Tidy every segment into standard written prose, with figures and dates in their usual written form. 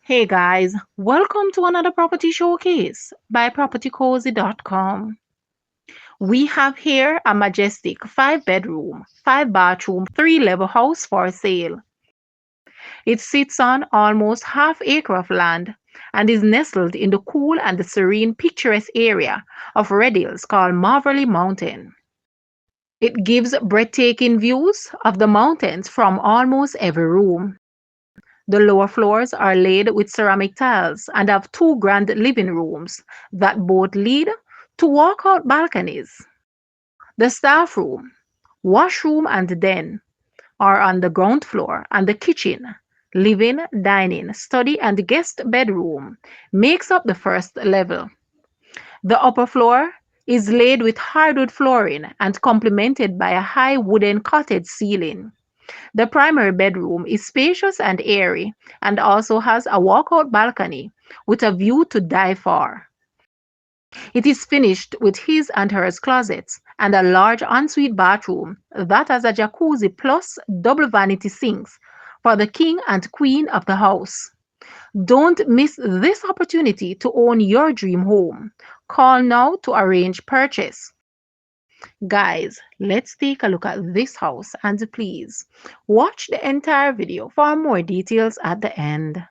Hey guys, welcome to another property showcase by propertycozy.com. We have here a majestic 5 bedroom, 5 bathroom, 3 level house for sale. It sits on almost half acre of land and is nestled in the cool and the serene picturesque area of Redhills called Marverly Mountain. It gives breathtaking views of the mountains from almost every room. The lower floors are laid with ceramic tiles and have two grand living rooms that both lead to walkout balconies. The staff room, washroom, and den are on the ground floor, and the kitchen, living, dining, study, and guest bedroom makes up the first level. The upper floor is laid with hardwood flooring and complemented by a high wooden cottage ceiling. The primary bedroom is spacious and airy and also has a walkout balcony with a view to die for. It is finished with his and hers closets and a large ensuite bathroom that has a jacuzzi plus double vanity sinks for the king and queen of the house. Don't miss this opportunity to own your dream home. Call now to arrange purchase. Guys, let's take a look at this house and please watch the entire video for more details at the end.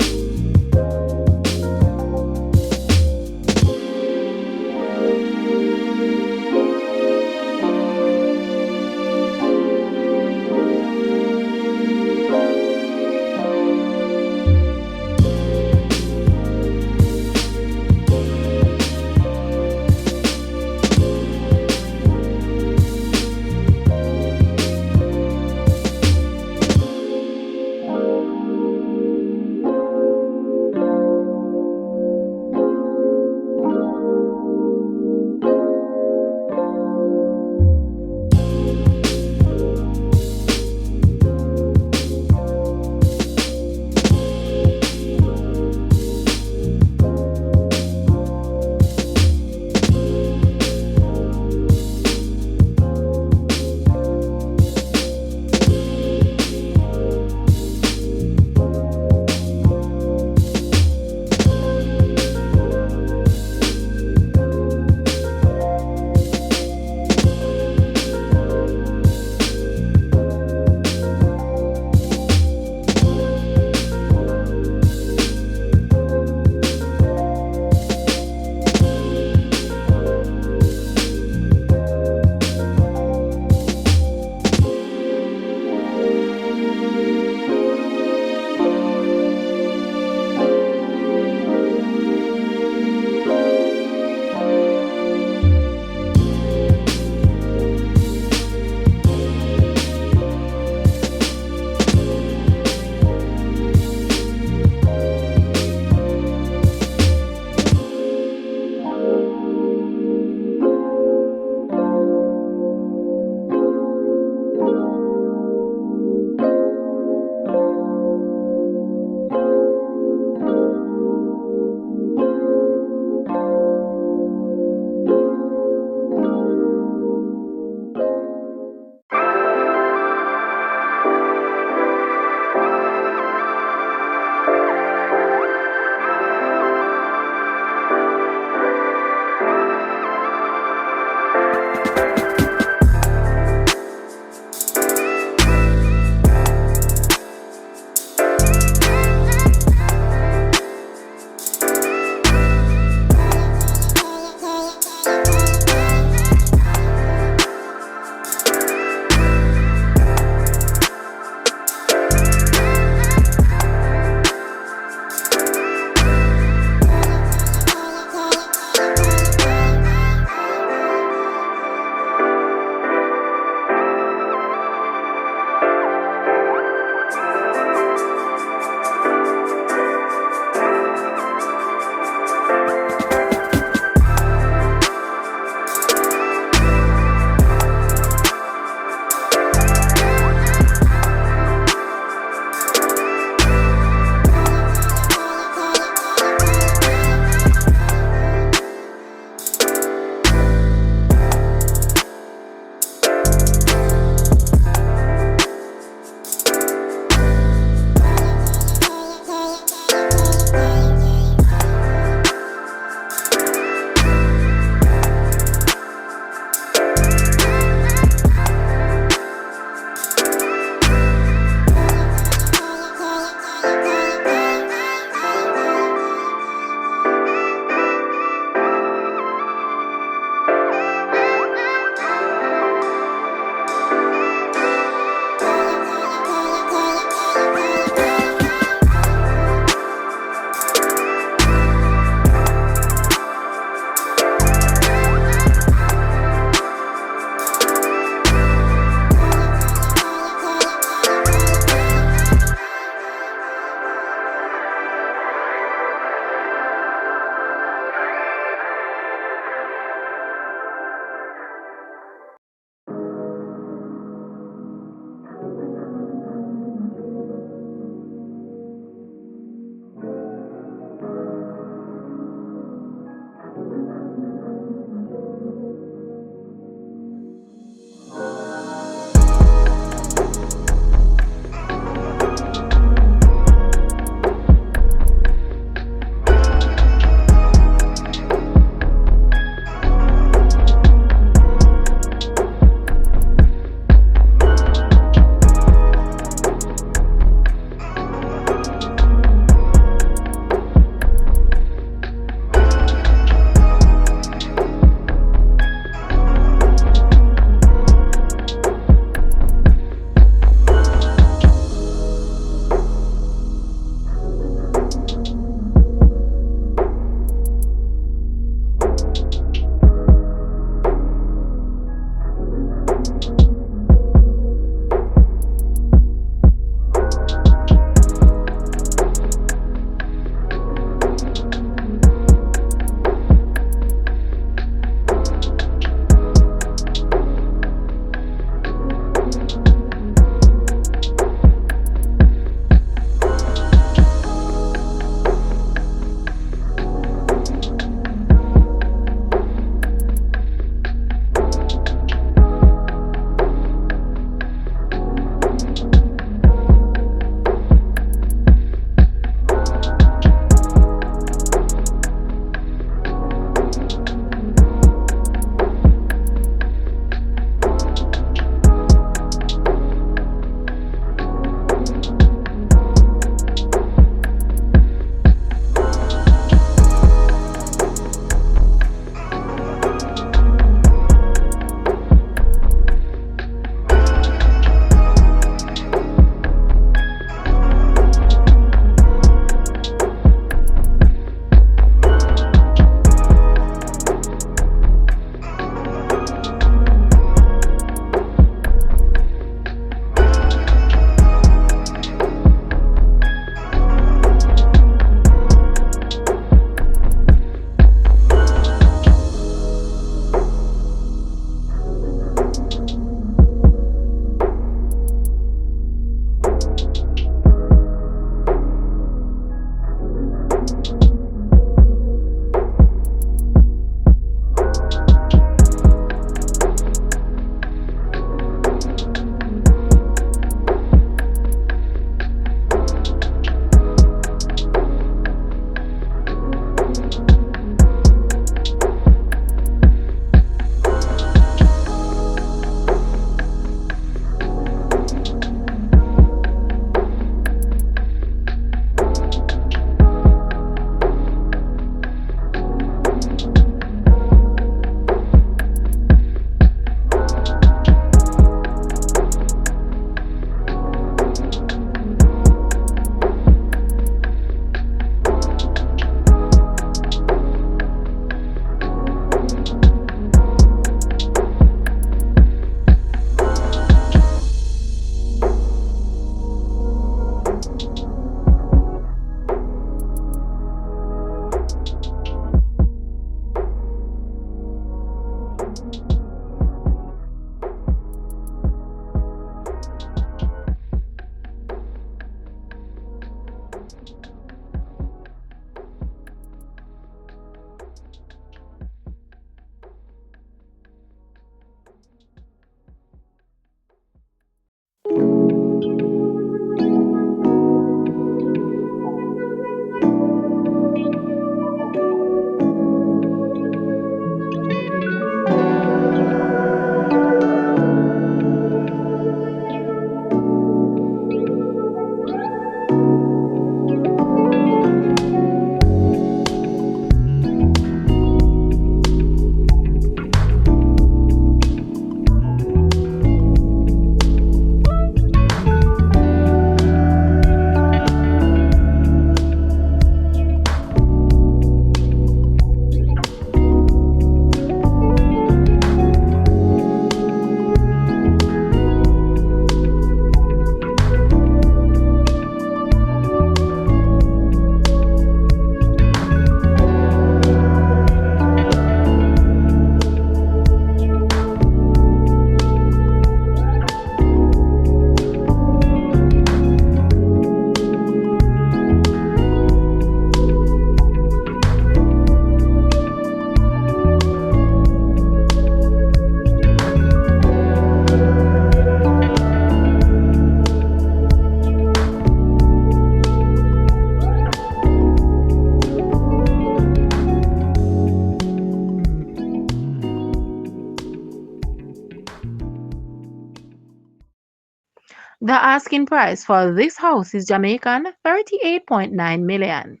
The asking price for this house is Jamaican 38.9 million,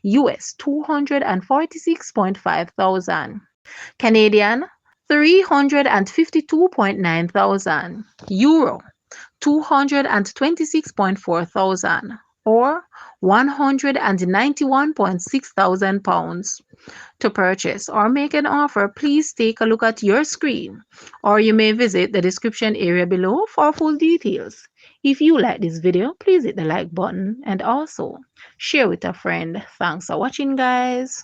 US 246.5 thousand, Canadian 352.9 thousand, Euro 226.4 thousand, or 191.6 thousand pounds. To purchase or make an offer, please take a look at your screen, or you may visit the description area below for full details. If you like this video, please hit the like button and also share with a friend. Thanks for watching, guys.